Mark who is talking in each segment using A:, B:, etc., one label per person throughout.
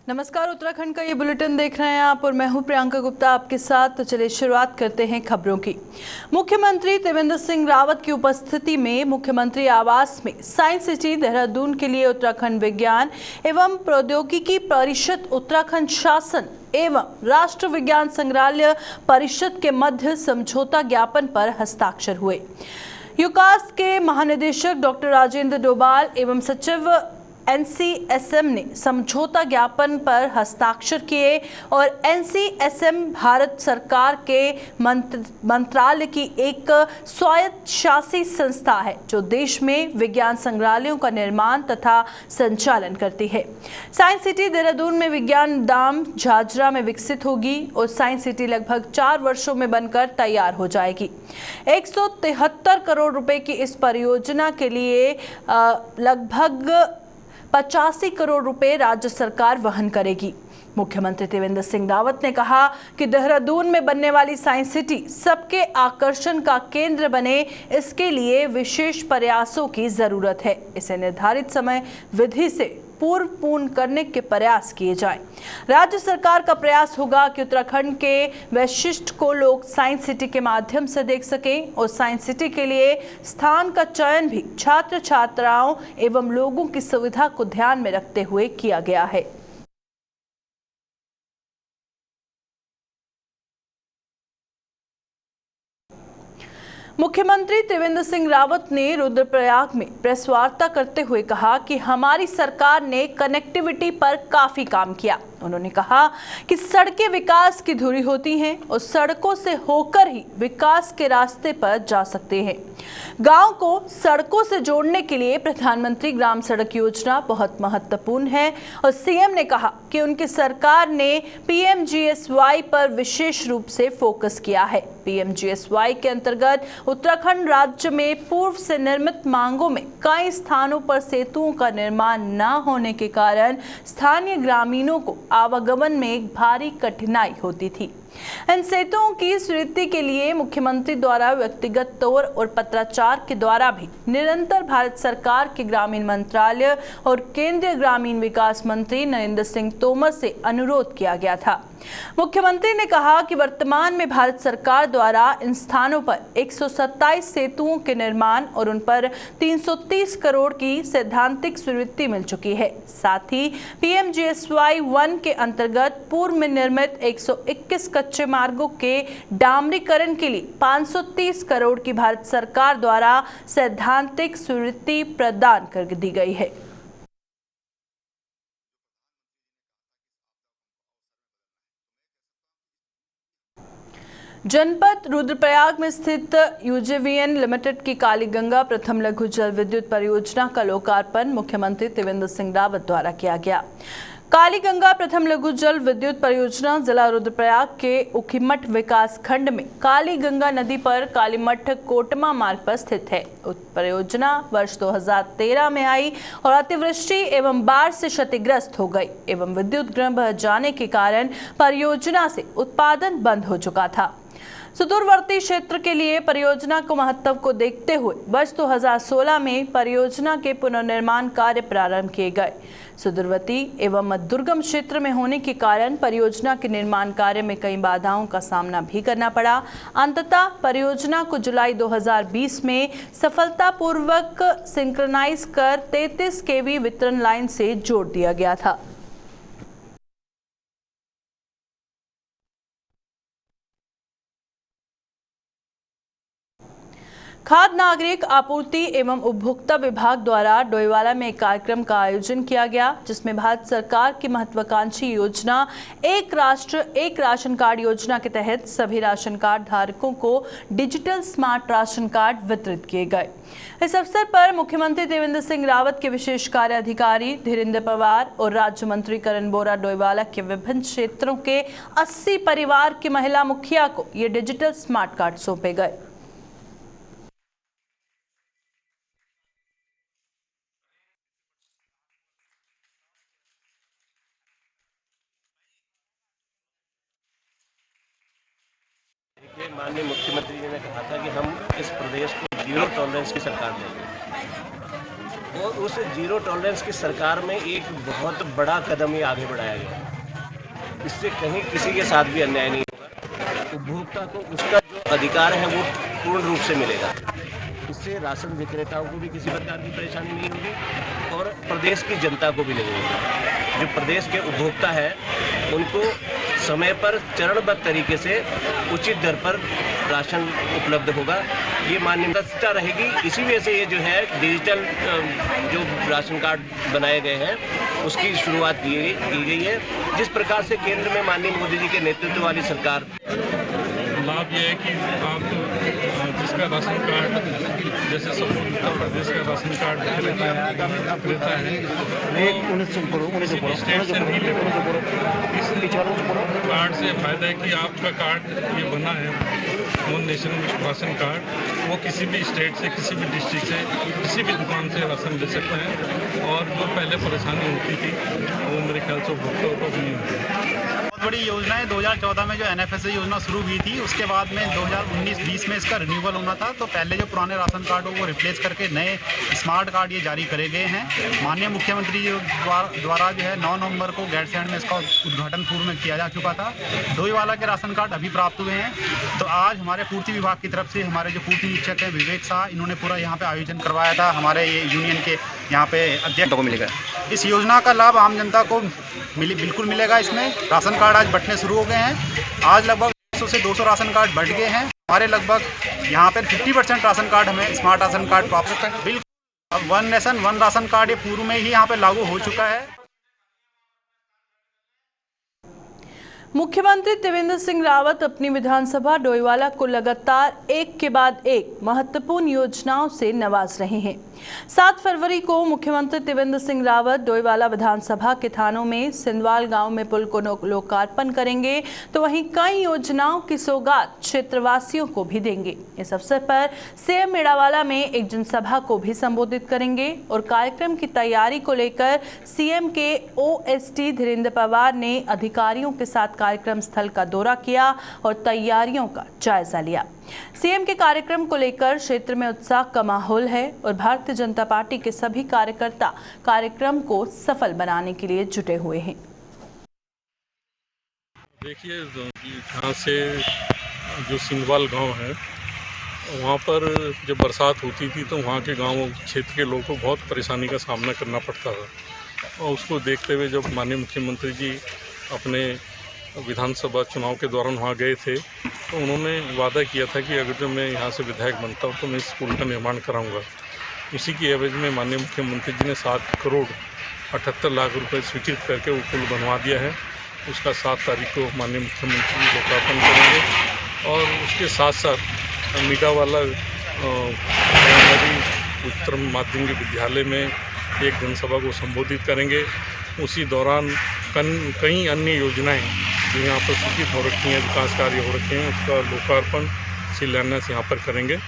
A: नमस्कार, उत्तराखंड का ये बुलेटिन देख रहे हैं आप और मैं हूं प्रियंका गुप्ता आपके साथ। तो चलिए शुरुआत करते हैं खबरों की। मुख्यमंत्री त्रिवेंद्र सिंह रावत की उपस्थिति में मुख्यमंत्री आवास में साइंस सिटी देहरादून के लिए उत्तराखंड विज्ञान एवं प्रौद्योगिकी परिषद, उत्तराखंड शासन एवं राष्ट्र विज्ञान संग्रहालय परिषद के मध्य समझौता ज्ञापन पर हस्ताक्षर हुए। यूकास के महानिदेशक डॉक्टर राजेंद्र डोभाल एवं सचिव NCSM ने समझौता ज्ञापन पर हस्ताक्षर किए और NCSM भारत सरकार के मंत्रालय की एक स्वायत्तशासी संस्था है जो देश में विज्ञान संग्रहालयों का निर्माण तथा संचालन करती है। साइंस सिटी देहरादून में विज्ञान धाम झाझरा में विकसित होगी और साइंस सिटी लगभग 4 वर्षों में बनकर तैयार हो जाएगी। 173 करोड़ रुपए की इस परियोजना के लिए लगभग 85 करोड़ रुपए राज्य सरकार वहन करेगी। मुख्यमंत्री त्रिवेंद्र सिंह रावत ने कहा कि देहरादून में बनने वाली साइंस सिटी सबके आकर्षण का केंद्र बने, इसके लिए विशेष प्रयासों की जरूरत है। इसे निर्धारित समय विधि से पूर्ण करने के प्रयास किए जाएं। राज्य सरकार का प्रयास होगा कि उत्तराखंड के वैशिष्ट्य को लोग साइंस सिटी के माध्यम से देख सकें और साइंस सिटी के लिए स्थान का चयन भी छात्र छात्राओं एवं लोगों की सुविधा को ध्यान में रखते हुए किया गया है। मुख्यमंत्री त्रिवेंद्र सिंह रावत ने रुद्रप्रयाग में प्रेस वार्ता करते हुए कहा कि हमारी सरकार ने कनेक्टिविटी पर काफी काम किया। उन्होंने कहा कि सड़कें विकास की धुरी होती हैं और सड़कों से होकर ही विकास के रास्ते पर जा सकते हैं। गांव को सड़कों से जोड़ने के लिए प्रधानमंत्री ग्राम सड़क योजना बहुत महत्वपूर्ण है और सीएम ने कहा कि उनकी सरकार ने PMGSY पर विशेष रूप से फोकस किया है। PMGSY के अंतर्गत उत्तराखंड राज्य में पूर्व से निर्मित मांगों में कई स्थानों पर सेतुओं का निर्माण न होने के कारण स्थानीय ग्रामीणों को आवागमन में भारी कठिनाई होती थी। इन सेतुओं की स्वीकृति के लिए मुख्यमंत्री द्वारा व्यक्तिगत तौर और पत्राचार के द्वारा भी निरंतर भारत सरकार के ग्रामीण मंत्रालय और केंद्रीय ग्रामीण विकास मंत्री नरेंद्र सिंह तोमर से अनुरोध किया गया था। मुख्यमंत्री ने कहा कि वर्तमान में भारत सरकार द्वारा इन स्थानों पर 127 सेतुओं के निर्माण और उन पर 330 करोड़ की सैद्धांतिक स्वीकृति मिल चुकी है। साथ ही PMGSY 1 के अंतर्गत पूर्व में निर्मित 121 कच्चे मार्गों के डामरीकरण के लिए 530 करोड़ की भारत सरकार द्वारा सैद्धांतिक स्वीकृति प्रदान कर दी गई है। जनपद रुद्रप्रयाग में स्थित UJVN लिमिटेड की कालीगंगा प्रथम लघु जल विद्युत परियोजना का लोकार्पण मुख्यमंत्री त्रिवेंद्र सिंह रावत द्वारा किया गया। कालीगंगा प्रथम लघु जल विद्युत परियोजना जिला रुद्रप्रयाग के उखीमठ विकास खंड में कालीगंगा नदी पर कालीमठ कोटमा मार्ग पर स्थित है। परियोजना वर्ष 2013 में आई और अतिवृष्टि एवं बाढ़ से क्षतिग्रस्त हो गई एवं विद्युत गृह बह जाने के कारण परियोजना से उत्पादन बंद हो चुका था। सुदूरवर्ती क्षेत्र के लिए परियोजना को महत्व को देखते हुए वर्ष 2016 में परियोजना के पुनर्निर्माण कार्य प्रारंभ किए गए। सुदूरवर्ती एवं दुर्गम क्षेत्र में होने के कारण परियोजना के निर्माण कार्य में कई बाधाओं का सामना भी करना पड़ा। अंततः परियोजना को जुलाई 2020 में सफलतापूर्वक सिंक्रोनाइज कर 33 kV वितरण लाइन से जोड़ दिया गया था। खाद्य नागरिक आपूर्ति एवं उपभोक्ता विभाग द्वारा डोईवाला में एक कार्यक्रम का आयोजन किया गया, जिसमें भारत सरकार की महत्वाकांक्षी योजना एक राष्ट्र एक राशन कार्ड योजना के तहत सभी राशन कार्ड धारकों को डिजिटल स्मार्ट राशन कार्ड वितरित किए गए। इस अवसर पर मुख्यमंत्री त्रिवेंद्र सिंह रावत के विशेष कार्य अधिकारी धीरेन्द्र पवार और राज्य मंत्री करण बोरा डोईवाला के विभिन्न क्षेत्रों के 80 परिवार की महिला मुखिया को ये डिजिटल स्मार्ट कार्ड सौंपे गए।
B: माननीय मुख्यमंत्री जी ने कहा था कि हम इस प्रदेश को जीरो टॉलरेंस की सरकार देंगे। और उस जीरो टॉलरेंस की सरकार में एक बहुत बड़ा कदम ही आगे बढ़ाया गया। इससे कहीं किसी के साथ भी अन्याय नहीं होगा, उपभोक्ता को उसका जो अधिकार है वो पूर्ण रूप से मिलेगा। इससे राशन विक्रेताओं को भी किसी प्रकार की परेशानी नहीं होगी और प्रदेश की जनता को भी नहीं होगी। जो प्रदेश के उपभोक्ता हैं उनको समय पर चरणबद्ध तरीके से उचित दर पर राशन उपलब्ध होगा, ये मान्यता रहेगी। इसी वजह से ये जो है डिजिटल जो राशन कार्ड बनाए गए हैं उसकी शुरुआत की गई है। जिस प्रकार से केंद्र में माननीय मोदी जी के नेतृत्व वाली सरकार,
C: लाभ ये है कि आप जिसका राशन कार्ड जैसे सब उत्तर प्रदेश का राशन कार्ड रहता है वो स्टेट से नहीं ले पाता। इस कार्ड से फायदा है कि आपका कार्ड ये बना है वन नेशन राशन कार्ड, वो किसी भी स्टेट से, किसी भी डिस्ट्रिक्ट से, किसी भी दुकान से राशन ले सकते हैं। और जो पहले परेशानी होती थी वो मेरे ख्याल से उपभोक्ताओं को नहीं होती।
D: बहुत बड़ी योजना है। 2014 में जो NFSA योजना शुरू हुई थी, उसके बाद में 2019-20 में इसका रिन्यूअल होना था। तो पहले जो पुराने राशन कार्ड हो वो रिप्लेस करके नए स्मार्ट कार्ड ये जारी करे गए हैं। माननीय मुख्यमंत्री जी द्वारा जो है 9 नवंबर को गैरसैंण में इसका उद्घाटन पूर्व में किया जा चुका था। डोईवाला के राशन कार्ड अभी प्राप्त हुए हैं। तो आज हमारे पूर्ति विभाग की तरफ से हमारे जो पूर्ति निरीक्षक हैं विवेक शाह, इन्होंने पूरा यहाँ पे आयोजन करवाया था। हमारे ये यूनियन के यहाँ पे अध्यक्ष को मिलेगा। इस योजना का लाभ आम जनता को बिल्कुल मिलेगा। इसमें राशन कार्ड आज बंटने शुरू हो गए हैं। आज लगभग 100 से 200 राशन कार्ड बढ़ गए हैं। हमारे लगभग यहाँ पर 50% राशन कार्ड हमें स्मार्ट राशन कार्ड प्राप्त होता है। बिल्कुल अब one nation one ration card ये पूर्व में ही यहाँ पे लागू हो चुका है।
A: मुख्यमंत्री त्रिवेंद्र सिंह रावत अपनी विधानसभा डोईवाला को लगातार एक के बाद एक महत्वपूर्ण योजनाओं से नवाज रहे हैं। 7 फरवरी को मुख्यमंत्री त्रिवेंद्र सिंह रावत डोईवाला विधानसभा के थानों में सिंधवाल गांव में पुल को लोकार्पण करेंगे, तो वहीं कई योजनाओं की सौगात क्षेत्रवासियों को भी देंगे। इस अवसर पर सीएम मेड़ावाला में एक जनसभा को भी संबोधित करेंगे और कार्यक्रम की तैयारी को लेकर सीएम के OSD धीरेन्द्र पवार ने अधिकारियों के साथ कार्यक्रम स्थल का दौरा किया और तैयारियों का जायजा लिया। सीएम के कार्यक्रम को लेकर क्षेत्र में उत्साह का माहौल है और भारतीय जनता पार्टी के सभी कार्यकर्ता कार्यक्रम को सफल बनाने के लिए जुटे हुए हैं।
C: देखिए, यहाँ से जो सिंधवाल गांव है वहाँ पर जब बरसात होती थी तो वहाँ के गांव क्षेत्र के लोगों को बहुत परेशानी का सामना करना पड़ता था। और उसको देखते हुए जब माननीय मुख्यमंत्री जी अपने विधानसभा चुनाव के दौरान वहाँ गए थे तो उन्होंने वादा किया था कि अगर जब मैं यहाँ से विधायक बनता हूँ तो मैं इस पुल का निर्माण कराऊंगा। उसी की एवज में माननीय मुख्यमंत्री जी ने 7 करोड़ 78 लाख रुपए स्वीकृत करके वो पुल बनवा दिया है। उसका 7 तारीख को माननीय मुख्यमंत्री जी लोकार्पण करेंगे। और उसके साथ साथ मीडावाला प्राइमरी उच्चतर माध्यमिक विद्यालय में एक जनसभा को संबोधित करेंगे। उसी दौरान कई अन्य योजनाएं जो यहाँ पर स्वीकृत हो रखी हैं, विकास कार्य हो रखे हैं, उसका लोकार्पण शिलान्यास यहाँ पर करेंगे।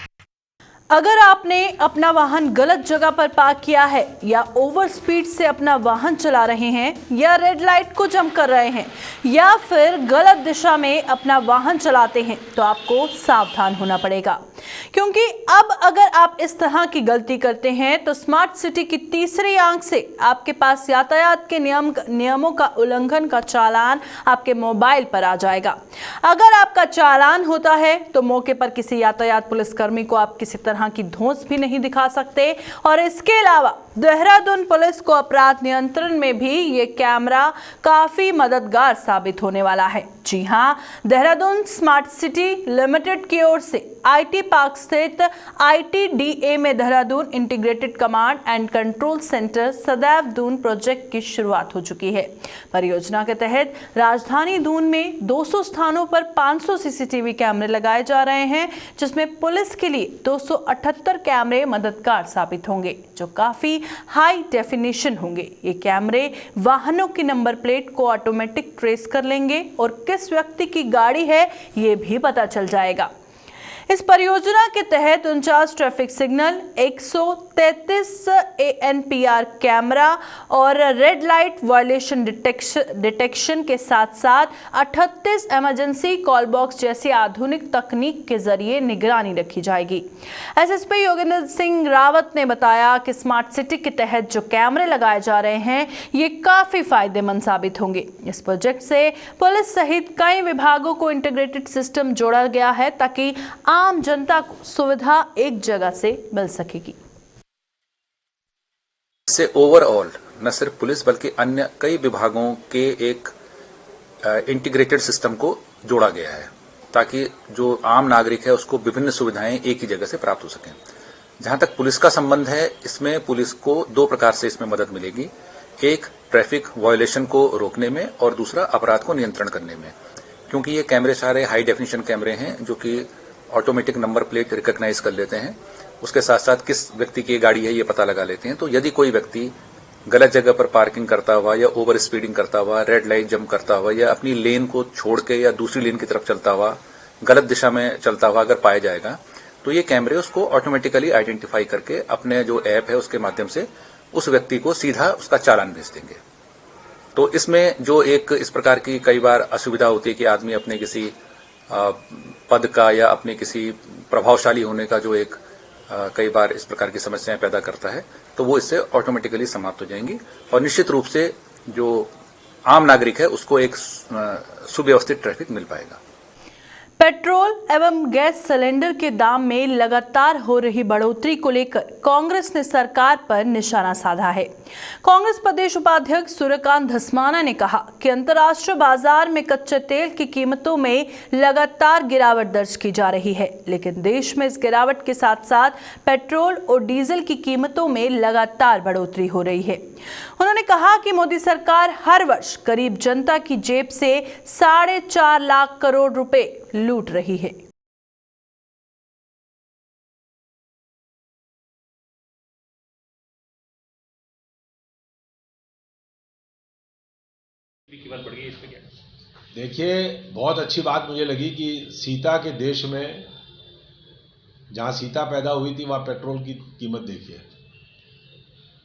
A: अगर आपने अपना वाहन गलत जगह पर पार्क किया है या ओवर स्पीड से अपना वाहन चला रहे हैं या रेड लाइट को जंप कर रहे हैं या फिर गलत दिशा में अपना वाहन चलाते हैं तो आपको सावधान होना पड़ेगा, क्योंकि अब अगर आप इस तरह की गलती करते हैं तो स्मार्ट सिटी की तीसरी आंख से आपके पास यातायात के नियमों का उल्लंघन का चालान आपके मोबाइल पर आ जाएगा। अगर आपका चालान होता है तो मौके पर किसी यातायात पुलिसकर्मी को आप किसी तरह की धौंस भी नहीं दिखा सकते। और इसके अलावा देहरादून पुलिस को अपराध नियंत्रण में भी ये कैमरा काफी मददगार साबित होने वाला है। जी हां, देहरादून स्मार्ट सिटी लिमिटेड की ओर से IT पार्क स्थित ITDA में Dehradun integrated command and control centre सदैव दून प्रोजेक्ट की शुरुआत हो चुकी है। परियोजना के तहत राजधानी दून में 200 स्थानों पर 500 CCTV कैमरे लगाए जा रहे हैं, जिसमें पुलिस के लिए 278 कैमरे मददगार साबित होंगे जो काफी हाई डेफिनेशन होंगे। ये कैमरे वाहनों की नंबर प्लेट को ऑटोमेटिक ट्रेस कर लेंगे और किस व्यक्ति की गाड़ी है ये भी पता चल जाएगा। इस परियोजना के तहत 49 ट्रैफिक सिग्नल, 133 ANPR कैमरा और रेड लाइट वायलेशन डिटेक्शन के साथ साथ 38 इमरजेंसी कॉल बॉक्स जैसी आधुनिक तकनीक के जरिए निगरानी रखी जाएगी। एसएसपी योगेंद्र सिंह रावत ने बताया कि स्मार्ट सिटी के तहत जो कैमरे लगाए जा रहे हैं ये काफी फायदेमंद साबित होंगे। इस प्रोजेक्ट से पुलिस सहित कई विभागों को इंटीग्रेटेड सिस्टम जोड़ा गया है ताकि आम जनता को सुविधा एक जगह से मिल सकेगी।
E: इससे ओवरऑल न सिर्फ पुलिस बल्कि अन्य कई विभागों के एक इंटीग्रेटेड सिस्टम को जोड़ा गया है ताकि जो आम नागरिक है उसको विभिन्न सुविधाएं एक ही जगह से प्राप्त हो सकें। जहां तक पुलिस का संबंध है, इसमें पुलिस को दो प्रकार से इसमें मदद मिलेगी। एक, ट्रैफिक वायलेशन को रोकने में और दूसरा अपराध को नियंत्रण करने में, क्योंकि ये कैमरे सारे हाई डेफिनेशन कैमरे हैं जो कि ऑटोमेटिक नंबर प्लेट रिकॉग्नाइज कर लेते हैं। उसके साथ साथ किस व्यक्ति की गाड़ी है ये पता लगा लेते हैं। तो यदि कोई व्यक्ति गलत जगह पर पार्किंग करता हुआ या ओवर स्पीडिंग करता हुआ, रेड लाइट जंप करता हुआ या अपनी लेन को छोड़ के या दूसरी लेन की तरफ चलता हुआ, गलत दिशा में चलता हुआ अगर पाया जाएगा तो ये कैमरे उसको ऑटोमेटिकली आइडेंटिफाई करके अपने जो ऐप है उसके माध्यम से उस व्यक्ति को सीधा उसका चालान भेज देंगे। तो इसमें जो एक इस प्रकार की कई बार असुविधा होती है कि आदमी अपने किसी पद का या अपने किसी प्रभावशाली होने का जो एक कई बार इस प्रकार की समस्याएं पैदा करता है, तो वो इससे ऑटोमेटिकली समाप्त हो जाएंगी और निश्चित रूप से जो आम नागरिक है उसको एक सुव्यवस्थित ट्रैफिक मिल पाएगा।
A: पेट्रोल एवं गैस सिलेंडर के दाम में लगातार हो रही बढ़ोतरी को लेकर कांग्रेस ने सरकार पर निशाना साधा है। कांग्रेस प्रदेश उपाध्यक्ष सूर्यकांत धस्माना ने कहा कि अंतर्राष्ट्रीय बाजार में कच्चे तेल की कीमतों में लगातार गिरावट दर्ज की जा रही है, लेकिन देश में इस गिरावट के साथ साथ पेट्रोल और डीजल की कीमतों में लगातार बढ़ोतरी हो रही है। उन्होंने कहा कि मोदी सरकार हर वर्ष गरीब जनता की जेब से 4.5 लाख करोड़ रुपए लूट रही है।
F: देखिए, बहुत अच्छी बात मुझे लगी कि सीता के देश में जहाँ सीता पैदा हुई थी वहाँ पेट्रोल की कीमत देखिए,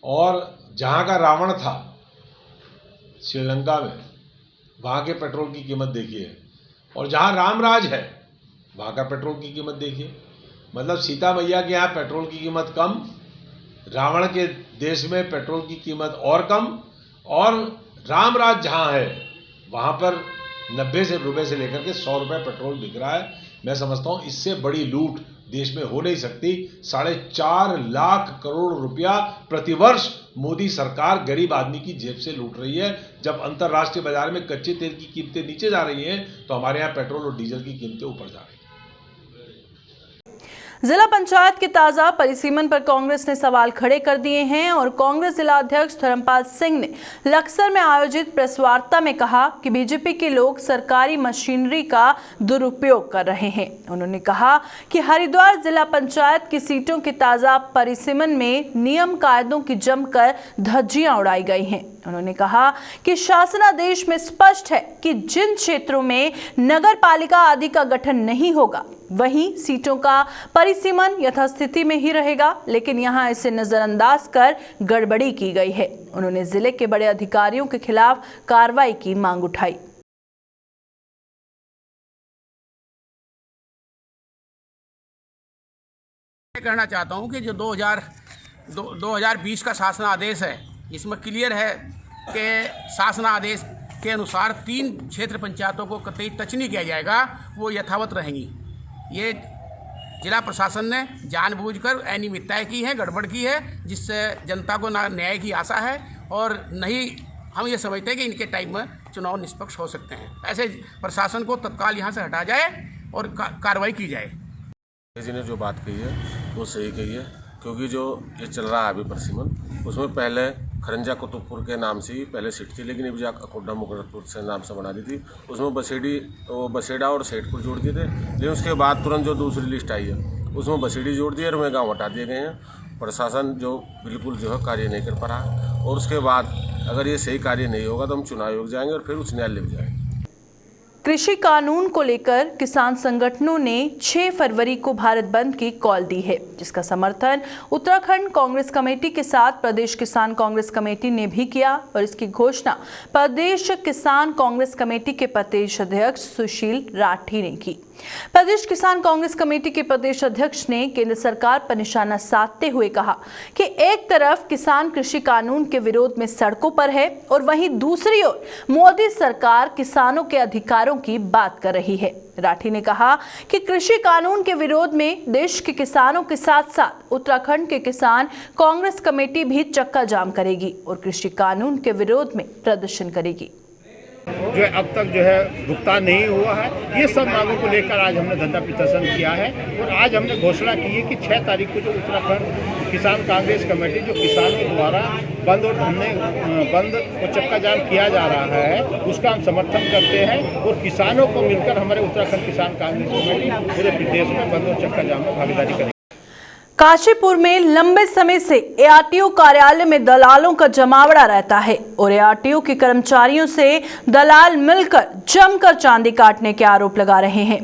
F: और जहाँ का रावण था श्रीलंका में वहाँ के पेट्रोल की कीमत देखिए, और जहाँ रामराज है वहाँ का पेट्रोल की कीमत देखिए। मतलब सीता मैया के यहाँ पेट्रोल की कीमत कम, रावण के देश में पेट्रोल की कीमत और कम, और रामराज जहाँ है वहाँ पर 90 रुपए से लेकर के 100 रुपए पेट्रोल बिक रहा है। मैं समझता हूँ इससे बड़ी लूट देश में हो नहीं सकती। 4.5 लाख करोड़ रुपया प्रतिवर्ष मोदी सरकार गरीब आदमी की जेब से लूट रही है। जब अंतर्राष्ट्रीय बाजार में कच्चे तेल की कीमतें नीचे जा रही हैं तो हमारे यहाँ पेट्रोल और डीजल की कीमतें ऊपर जा रही हैं।
A: जिला पंचायत के ताजा परिसीमन पर कांग्रेस ने सवाल खड़े कर दिए हैं और कांग्रेस जिला अध्यक्ष धर्मपाल सिंह ने लक्सर में आयोजित प्रेस वार्ता में कहा कि बीजेपी के लोग सरकारी मशीनरी का दुरुपयोग कर रहे हैं। उन्होंने कहा कि हरिद्वार जिला पंचायत की सीटों के ताजा परिसीमन में नियम कायदों की जमकर धज्जियां उड़ाई गई हैं। उन्होंने कहा कि शासनादेश में स्पष्ट है कि जिन क्षेत्रों में नगर पालिका आदि का गठन नहीं होगा वहीं सीटों का परिसीमन यथास्थिति में ही रहेगा, लेकिन यहां इसे नजरअंदाज कर गड़बड़ी की गई है। उन्होंने जिले के बड़े अधिकारियों के खिलाफ कार्रवाई की मांग उठाई।
G: कहना चाहता हूं कि जो 2020 का शासनादेश है इसमें क्लियर है कि शासनादेश के अनुसार 3 क्षेत्र पंचायतों को कतई टच नहीं किया जाएगा, वो यथावत रहेंगी। ये जिला प्रशासन ने जानबूझकर अनियमितताएं की है, गड़बड़ की है, जिससे जनता को ना न्याय की आशा है और नहीं हम ये समझते हैं कि इनके टाइम में चुनाव निष्पक्ष हो सकते हैं। ऐसे प्रशासन को तत्काल यहाँ से हटा जाए और कार्रवाई की जाए।
H: जी ने जो बात कही है वो सही कही है, क्योंकि जो ये चल रहा है अभी परिसीमन, उसमें पहले खरंजा कुतुबपुर के नाम से ही पहले सीट थी, लेकिन अभी जाकर अकोटा मुकरदपुर से नाम से बना दी थी। उसमें बसेड़ा और सेठपुर जोड़ दिए थे, लेकिन उसके बाद तुरंत जो दूसरी लिस्ट आई है उसमें बसेड़ी जोड़ दिए और वह गाँव हटा दिए गए हैं। प्रशासन जो बिल्कुल जो है कार्य नहीं कर पा रहा, और उसके बाद अगर ये सही कार्य नहीं होगा तो हम चुनाव आयोग जाएंगे और फिर उच्च न्यायालय में जाएंगे।
A: कृषि कानून को लेकर किसान संगठनों ने 6 फरवरी को भारत बंद की कॉल दी है, जिसका समर्थन उत्तराखंड कांग्रेस कमेटी के साथ प्रदेश किसान कांग्रेस कमेटी ने भी किया और इसकी घोषणा प्रदेश किसान कांग्रेस कमेटी के प्रदेश अध्यक्ष सुशील राठी ने की। प्रदेश किसान कांग्रेस कमेटी के प्रदेश अध्यक्ष ने केंद्र सरकार पर निशाना साधते हुए कहा कि एक तरफ किसान कृषि कानून के विरोध में सड़कों पर है और वहीं दूसरी ओर मोदी सरकार किसानों के अधिकारों की बात कर रही है। राठी ने कहा कि कृषि कानून के विरोध में देश के किसानों के साथ साथ उत्तराखंड के किसान कांग्रेस कमेटी भी चक्का जाम करेगी और कृषि कानून के विरोध में प्रदर्शन करेगी।
I: जो अब तक जो है भुगतान नहीं हुआ है, ये सब मांगों को लेकर आज हमने धरना प्रदर्शन किया है और आज हमने घोषणा की है कि 6 तारीख को जो उत्तराखंड किसान कांग्रेस कमेटी जो किसानों द्वारा बंद को चक्का जाम किया जा रहा है उसका हम समर्थन करते हैं और किसानों को मिलकर हमारे उत्तराखंड किसान कांग्रेस कमेटी पूरे प्रदेश में बंद और चक्का जाम में भागीदारी करेगी।
A: काशीपुर में लंबे समय से एआरटीओ कार्यालय में दलालों का जमावड़ा रहता है और एआरटीओ के कर्मचारियों से दलाल मिलकर जमकर चांदी काटने के आरोप लगा रहे हैं।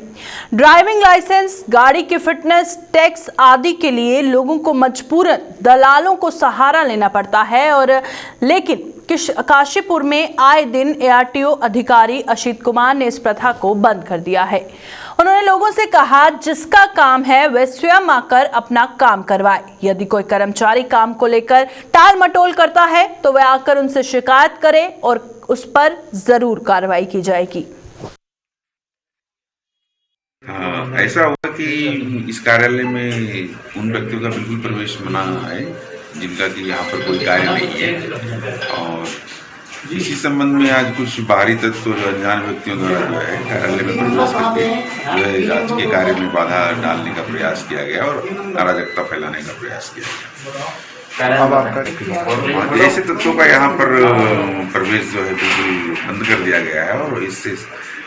A: ड्राइविंग लाइसेंस, गाड़ी की फिटनेस, टैक्स आदि के लिए लोगों को मजबूरन दलालों को सहारा लेना पड़ता है और लेकिन काशीपुर में आए दिन एआरटीओ अधिकारी अशित कुमार ने इस प्रथा को बंद कर दिया है। उन्होंने लोगों से कहा जिसका काम है वह स्वयं आकर अपना काम करवाए। यदि कोई कर्मचारी काम को लेकर टाल मटोल करता है तो वह आकर उनसे शिकायत करे और उस पर जरूर कार्रवाई की जाएगी।
J: ऐसा हुआ कि इस कार्यालय में उन व्यक्तियों का बिल्कुल प्रवेश मना है जिनका कि यहाँ पर कोई कार्य नहीं है और इसी संबंध में आज कुछ बाहरी तत्व जो अनजान व्यक्तियों द्वारा जो है कार्यालय में प्रवेश करके जो है आज के कार्य में बाधा डालने का प्रयास किया गया और अराजकता फैलाने का प्रयास किया गया। जैसे तत्वों का यहाँ पर प्रवेश जो है बिल्कुल बंद कर दिया गया है और इससे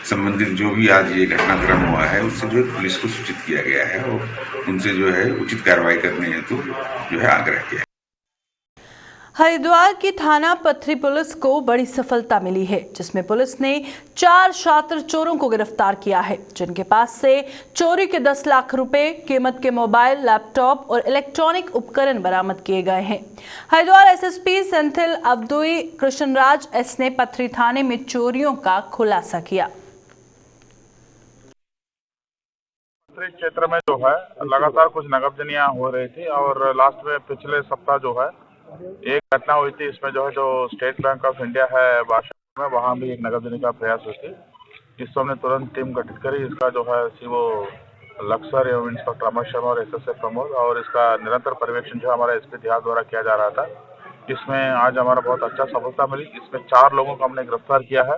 J: संबंधित जो भी आज ये घटनाक्रम हुआ है उससे जो है पुलिस को सूचित किया गया है और उनसे जो है उचित कार्रवाई करने हेतु जो है आग्रह किया।
A: हरिद्वार की थाना पथरी पुलिस को बड़ी सफलता मिली है, जिसमें पुलिस ने 4 शातिर चोरों को गिरफ्तार किया है, जिनके पास से चोरी के 10 लाख रुपए कीमत के मोबाइल, लैपटॉप और इलेक्ट्रॉनिक उपकरण बरामद किए गए हैं। हरिद्वार एसएसपी सेंथिल अब्दुई कृष्णराज एस ने पथरी थाने में चोरियों का खुलासा किया।
K: पथरी क्षेत्र में जो है लगातार कुछ नकबजनियां हो रही थी और लास्ट में पिछले सप्ताह जो है एक घटना हुई थी। इसमें जो है जो स्टेट बैंक ऑफ इंडिया है बादशाह में, वहाँ भी एक नकबजनी का प्रयास हुई थी, जिससे हमने तुरंत टीम गठित करी। इसका जो है सीओ लक्सर एवं इंस्पेक्टर अमर शर्मा और एसएसए प्रमोद और इसका निरंतर पर्यवेक्षण जो हमारे एसपी देहात द्वारा किया जा रहा था। इसमें आज हमारा बहुत अच्छा सफलता मिली। इसमें 4 लोगों को हमने गिरफ्तार किया है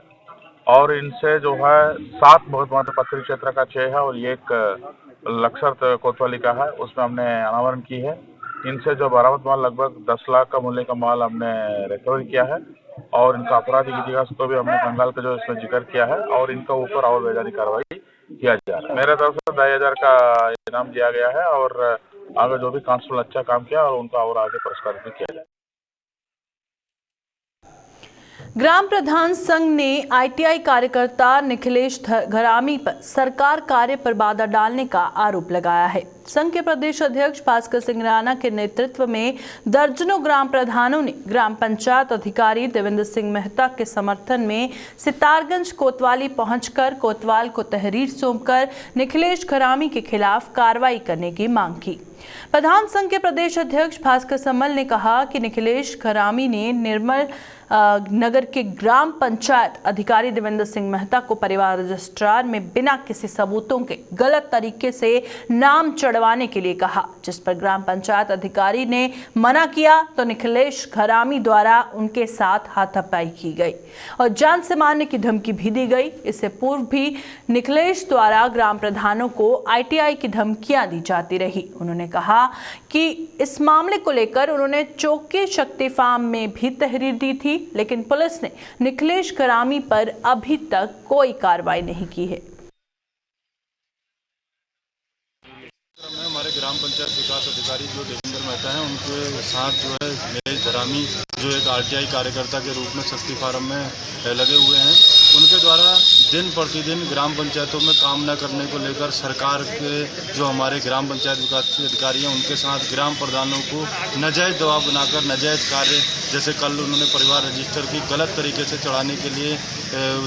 K: और इनसे जो है 7 बहुत महत्व पथरी क्षेत्र का 6 है और एक लक्सर कोतवाली का है, उसमें हमने अनावरण की है। इनसे जो बरामद माल लगभग 10 लाख का मूल्य का माल हमने रिकवर किया है और इनका आपराधिक इतिहास को भी हमने कंगाल का जो इसमें जिक्र किया है और इनका ऊपर और वैधानिक कार्रवाई किया जा रहा है। मेरे तरफ से 10,000 का इनाम दिया गया है और आगे जो भी कांस्टेबल अच्छा काम किया और उनका और आगे पुरस्कार भी किया जाए।
A: ग्राम प्रधान संघ ने आईटीआई कार्यकर्ता निखिलेश घरामी पर सरकार कार्य पर बाधा डालने का आरोप लगाया है। संघ के प्रदेश अध्यक्ष भास्कर सिंह राणा के नेतृत्व में दर्जनों ग्राम प्रधानों ने ग्राम पंचायत अधिकारी देवेंद्र सिंह मेहता के समर्थन में सितारगंज कोतवाली पहुंचकर कोतवाल को तहरीर सौंपकर निखिलेश घरामी के खिलाफ कार्रवाई करने की मांग की। प्रधान संघ के प्रदेश अध्यक्ष भास्कर समल ने कहा कि निखिलेश घरामी ने निर्मल नगर के ग्राम पंचायत अधिकारी देवेंद्र सिंह मेहता को परिवार रजिस्ट्रार में बिना किसी सबूतों के गलत तरीके से नाम चढ़वाने के लिए कहा, जिस पर ग्राम पंचायत अधिकारी ने मना किया तो निखिलेश घरामी द्वारा उनके साथ हाथापाई की गई और जान से मारने की धमकी भी दी गई। इससे पूर्व भी निखिलेश द्वारा ग्राम प्रधानों को आईटीआई की धमकियां दी जाती रही। उन्होंने कहा कि इस मामले को लेकर उन्होंने चौकी शक्ति फार्म में भी तहरीर दी थी, लेकिन पुलिस ने निखिलेश घरामी पर अभी तक कोई कार्रवाई नहीं की है।
L: हमारे ग्राम पंचायत विकास अधिकारी जो देवेंद्र मेहता हैं, उनके साथ जो है निखिलेश घरामी जो एक आरटीआई कार्यकर्ता के रूप में शक्ति फार्म में लगे हुए हैं। उनके द्वारा दिन प्रतिदिन ग्राम पंचायतों में काम न करने को लेकर सरकार के जो हमारे ग्राम पंचायत विकास अधिकारी हैं उनके साथ ग्राम प्रधानों को नाजायज़ दबाव बनाकर नाजायज़ कार्य, जैसे कल उन्होंने परिवार रजिस्टर की गलत तरीके से चढ़ाने के लिए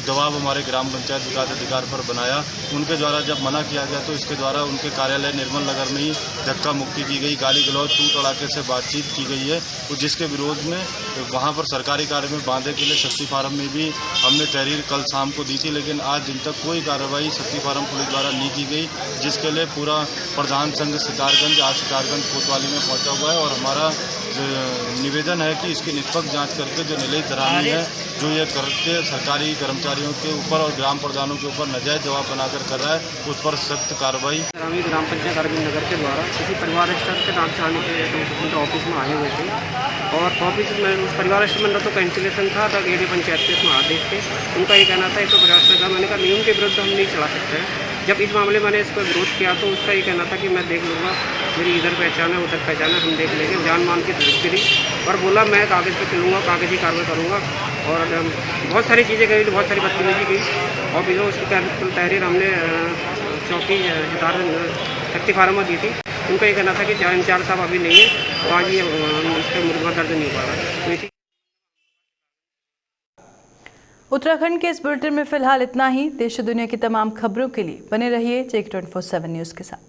L: दबाव हमारे ग्राम पंचायत विकास अधिकारी पर बनाया। उनके द्वारा जब मना किया गया तो इसके द्वारा उनके कार्यालय निर्मल नगर में ही धक्का मुक्की की गई, गाली गलौज तू तड़ाके से बातचीत की गई है, और जिसके विरोध में वहाँ पर सरकारी कार्य में बांधे के लिए शक्ति फार्म में भी हमने तहरीर कल शाम को दी थी, लेकिन आज दिन तक कोई कार्रवाई शक्ति फार्म पुलिस द्वारा नहीं की गई, जिसके लिए पूरा प्रधान संघ सितारगंज आज सितारगंज कोतवाली में पहुँचा हुआ है। और हमारा निवेदन है कि इसकी निष्पक्ष जांच करके जो नीलेश धरानी है जो ये करते सरकारी कर्मचारियों के ऊपर और ग्राम प्रधानों के ऊपर नाजायज दबाव बनाकर कर रहा है, उस पर सख्त कार्रवाई।
M: ग्राम पंचायत अरविंद नगर के द्वारा किसी परिवार रजिस्टर के नाम चढ़ाने के लिए ऑफिस में आए हुए थे, और ऑफिस में उस परिवार रजिस्टर में तो कैंसिलेशन था, तक एडी पंचायत के उसमें आदेश थे। उनका ये कहना था, एक तो परिवार रजिस्टर का मैंने कहा नियम के विरुद्ध हम नहीं चला सकते हैं। जब इस मामले मैंने इसको विरोध किया तो उसका ये कहना था कि मैं देख लूँगा, मेरी इधर पहचान है उधर पहचान है, हम देख लेंगे, जान मान की धमकी दी और बोला मैं कागज़ पर चलूँगा, कागज़ी कार्रवाई करूँगा। और बहुत सारी चीज़ें कही, बहुत सारी बदतमीजी की, और फिर उसकी तहरीर हमने चौकी शक्ति फार्म में दी थी। उनका ये कहना था कि इंचार्ज साहब अभी नहीं है, तो आज ये इस पर मुकदमा दर्ज नहीं हो पा रहा। तो इसी
A: उत्तराखंड के इस बुलेटिन में फिलहाल इतना ही। देश दुनिया की तमाम खबरों के लिए बने रहिए Check 24/7 न्यूज़ के साथ।